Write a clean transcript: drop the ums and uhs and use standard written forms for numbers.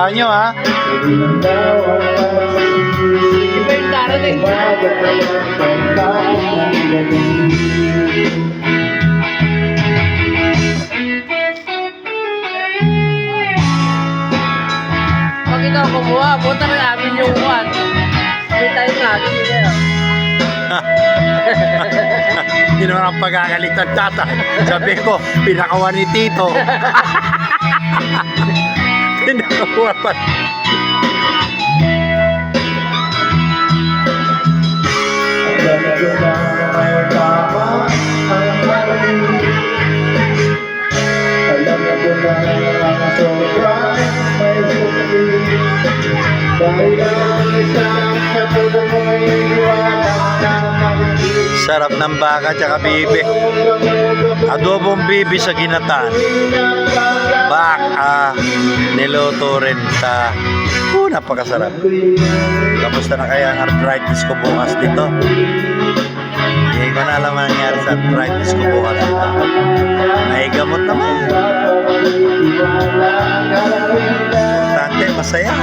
Tandaan nyo, ha? Iba yung darating. Pag ikaw kumuha, punta rin namin yung kuhan. Hindi tayo namin yun eh. Hindi naman ang pagkakalitan, tatay. Sabi ko, pinakawa ni Tito. Pinakawa pa. Sarap ng baka tsaka bibi. Adobong bibi sa ginataan. Baka niluto rin sa napakasarap. Kamusta na kaya ang arthritis ko bukas dito? Hindi ko na alam ang nangyari sa arthritis ko bukas dito. May gamot naman. Tante, masaya.